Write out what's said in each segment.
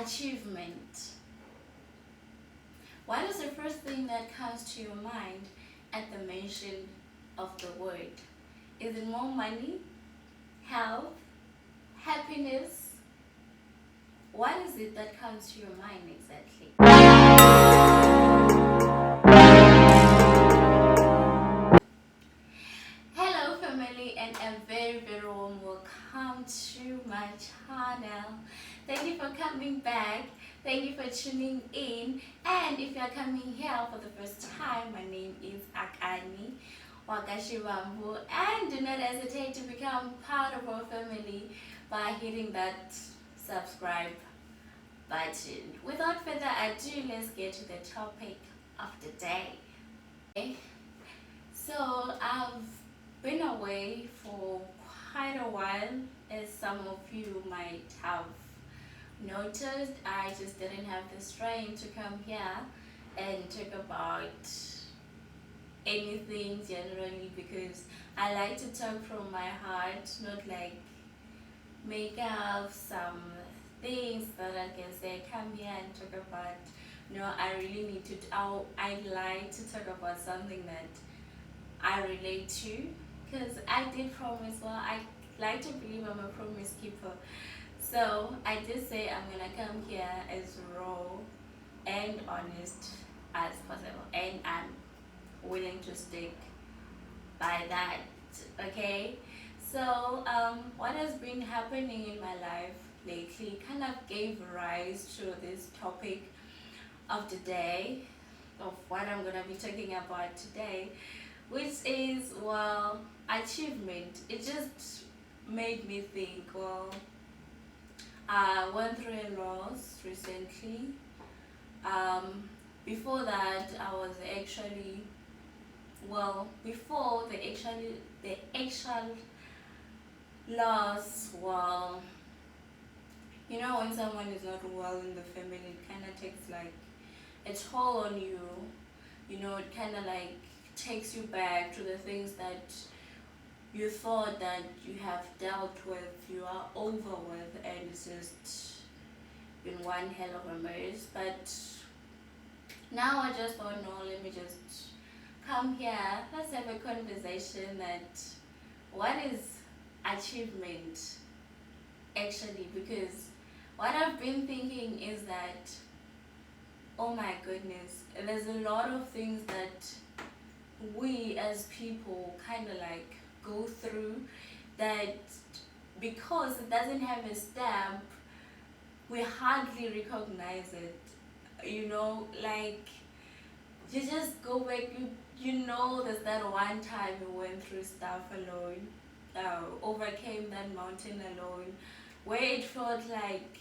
Achievement. What is the first thing that comes to your mind at the mention of the word? Is it more money, health, happiness? What is it that comes to your mind exactly? Hello family, and a very warm welcome to my channel. Thank you for coming back. Thank you for tuning in. And if you are coming here for the first time, my name is Akani Wakashibambu, and do not hesitate to become part of our family by hitting that subscribe button. Without further ado, let's get to the topic of the day. Okay. So I've been away for quite a while, as some of you might have noticed. I just didn't have the strength to come here and talk about anything generally, because I like to talk from my heart, not like make up some things that I can say come here and talk about. No, I really need to. I like to talk about something that I relate to, because I did promise. Well, I like to believe I'm a promise keeper. So I did say I'm gonna come here as raw and honest as possible, and I'm willing to stick by that. Okay. So what has been happening in my life lately kind of gave rise to this topic of the day, of what I'm gonna be talking about today, which is, well, achievement. It just made me think, well, I went through a loss recently. Before that, I was actually, well, before the actual loss, well, you know, when someone is not well in the family, it kind of takes like a toll on you. You know, it kind of like takes you back to the things that you thought that you have dealt with, you are over with, and it's just been one hell of a mess. But now I just thought, no, let me just come here, let's have a conversation that what is achievement actually, because what I've been thinking is that, oh my goodness, there's a lot of things that we as people kind of like go through, that because it doesn't have a stamp, we hardly recognize it. You know, like, you just go back, you know, there's that one time you went through stuff alone, overcame that mountain alone, where it felt like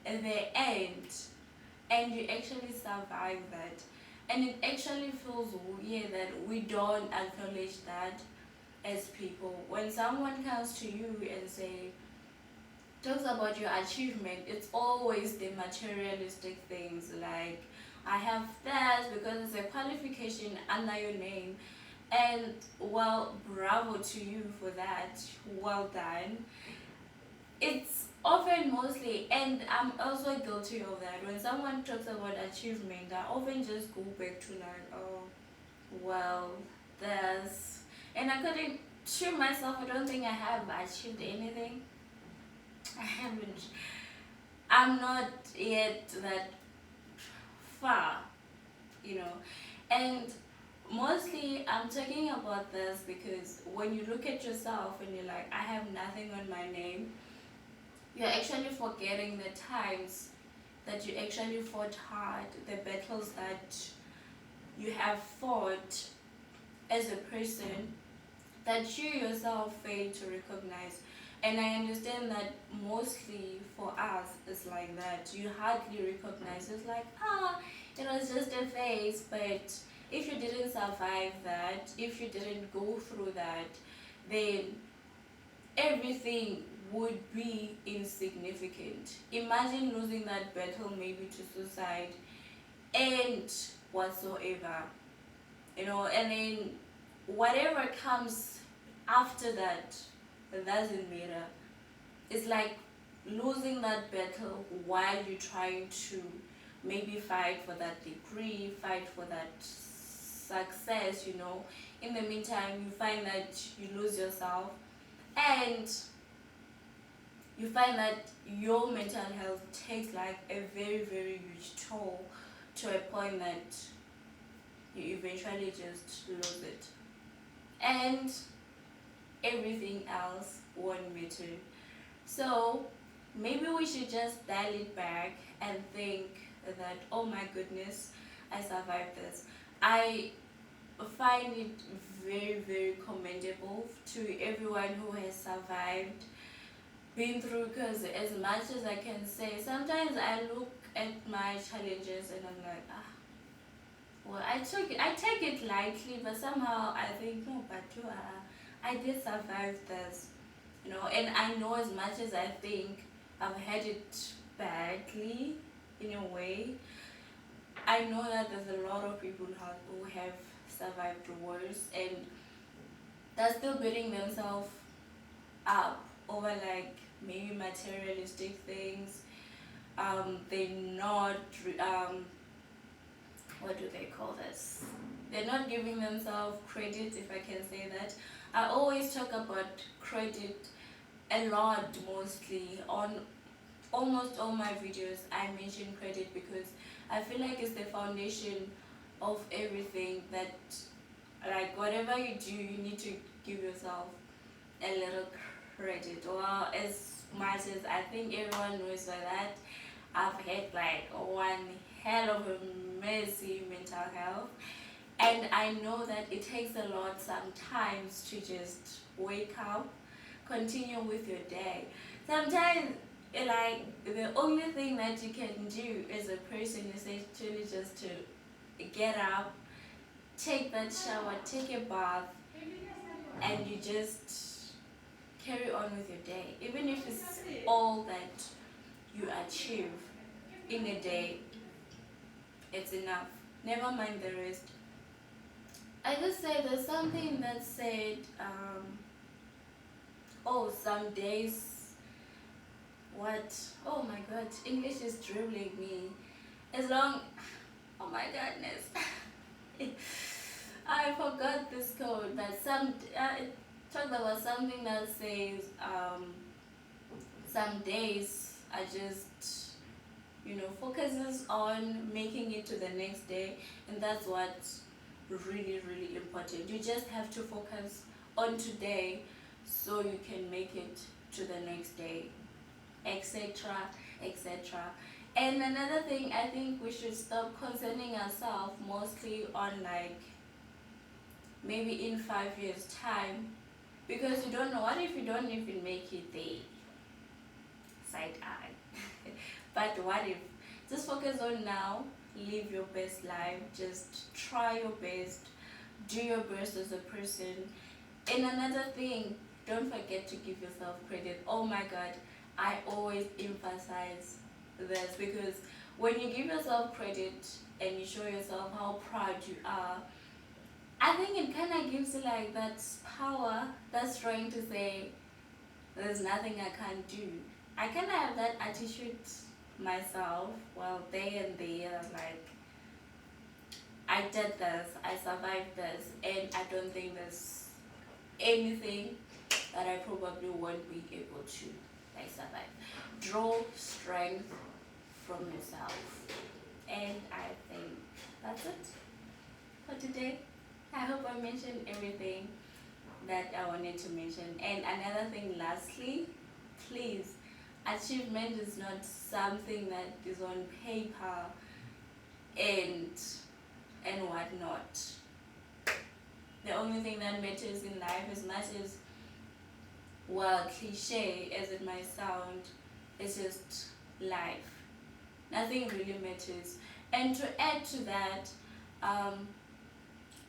the end, and you actually survive that. And it actually feels weird that we don't acknowledge that as people. When someone comes to you and talks about your achievement, it's always the materialistic things, like, I have that because it's a qualification under your name. And, well, bravo to you for that. Well done. It's often mostly, and I'm also guilty of that, when someone talks about achievement, I often just go back to like, oh, well, there's, and I couldn't, to myself, I don't think I have achieved anything. I haven't. I'm not yet that far, you know. And mostly I'm talking about this because when you look at yourself and you're like, I have nothing on my name, you're actually forgetting the times that you actually fought hard, the battles that you have fought as a person, that you yourself fail to recognize. And I understand that mostly for us it's like that. You hardly recognize. It's like, it was just a phase. But if you didn't survive that, if you didn't go through that, then everything would be insignificant. Imagine losing that battle, maybe to suicide and whatsoever, you know, and then whatever comes after that, it doesn't matter. It's like losing that battle while you're trying to maybe fight for that degree, fight for that success, in the meantime you find that you lose yourself, and you find that your mental health takes like a very, very huge toll, to a point that you eventually just lose it, and everything else won't matter. So maybe we should just dial it back and think that, oh my goodness, I survived this. I find it very, very commendable to everyone who has survived, been through, because as much as I can say, sometimes I look at my challenges and I'm like, well, I take it lightly, but somehow I think, no, but I did survive this, and I know, as much as I think I've had it badly in a way, I know that there's a lot of people who have survived worse, and they're still beating themselves up over like maybe materialistic things. They're not what do they call this? They're not giving themselves credit, if I can say that. I always talk about credit a lot, mostly on almost all my videos. I mention credit because I feel like it's the foundation of everything. That, like, whatever you do, you need to give yourself a little credit. Well, as much as I think everyone knows by that, I've had like one hell of a messy mental health, and I know that it takes a lot sometimes to just wake up, continue with your day. Sometimes, like, the only thing that you can do as a person is actually just to get up, take that shower, take a bath, and you just carry on with your day. Even if it's all that you achieve in a day, it's enough. Never mind the rest. I just say there's something that said, some days, what? Oh my god, English is dribbling me. As long, oh my goodness. I forgot this code, that it talked about something that says, some days are just, focuses on making it to the next day, and that's what's really, really important. You just have to focus on today so you can make it to the next day, etc., etc. And another thing, I think we should stop concerning ourselves mostly on, like, maybe in 5 years time, because you don't know, what if you don't even make it there? Side eye. But what if? Just focus on now, live your best life, just try your best, do your best as a person. And another thing, don't forget to give yourself credit. Oh my god, I always emphasize this, because when you give yourself credit and you show yourself how proud you are, I think it kind of gives you like that power that's trying to say, there's nothing I can't do. I kind of have that attitude myself. Well, day and day, like, I did this, I survived this, and I don't think there's anything that I probably won't be able to, like, survive. Draw strength from yourself. And I think that's it for today. I hope I mentioned everything that I wanted to mention. And another thing, lastly, please, achievement is not something that is on paper and whatnot. The only thing that matters in life, as much as, well, cliche as it might sound, is just life. Nothing really matters. And to add to that,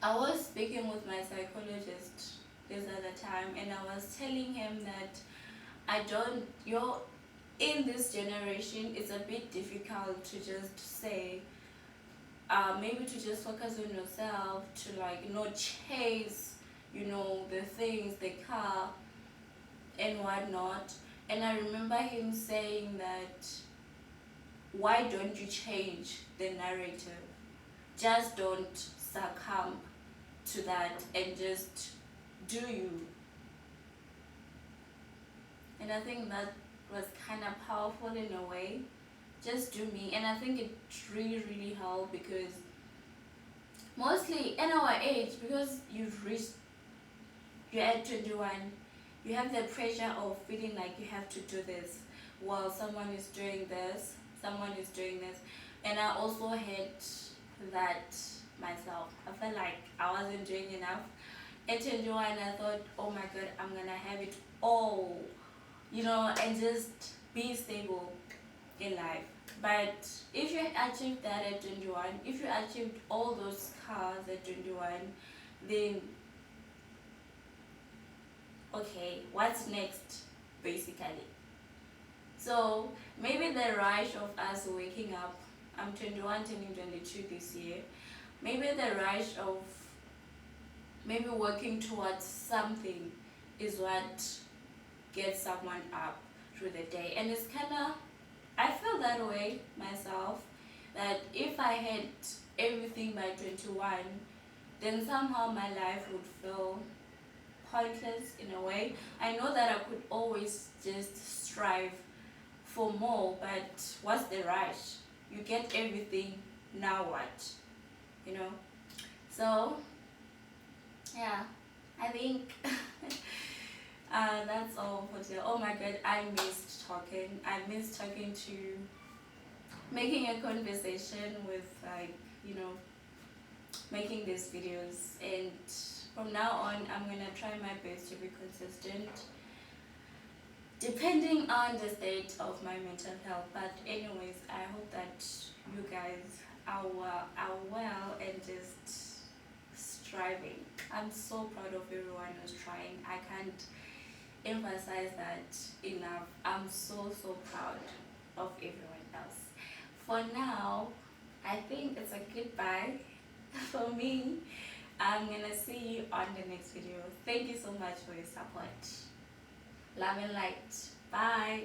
I was speaking with my psychologist this other time, and I was telling him that in this generation, it's a bit difficult to just say, maybe to just focus on yourself, to, like, chase, the things, the car and whatnot. And I remember him saying that, why don't you change the narrative? Just don't succumb to that and just do you. And I think that was kind of powerful in a way. Just do me. And I think it really, really helped, because mostly in our age, because you're at 21, you have the pressure of feeling like you have to do this while someone is doing this, and I also had that myself. I felt like I wasn't doing enough. At 21, I thought, oh my god, I'm gonna have it all, and just be stable in life. But if you achieved that at 21, if you achieved all those cars at 21, then okay, what's next, basically? So maybe the rush of us waking up, I'm 21 turning 22 this year, maybe the rush of maybe working towards something is what gets someone up through the day. And it's kind of, I feel that way myself, that if I had everything by 21, then somehow my life would feel pointless in a way. I know that I could always just strive for more, but what's the rush? You get everything, now what? You know? So, yeah, I think that's all for today. Oh my god, I missed talking. I missed talking to, making a conversation with, like, making these videos. And from now on, I'm gonna try my best to be consistent, depending on the state of my mental health. But anyways, I hope that you guys are well and just striving. I'm so proud of everyone who's trying. I can't emphasize that enough. I'm so proud of everyone else. For now, I think it's a goodbye for me. I'm gonna see you on the next video. Thank you so much for your support. Love and light. Bye.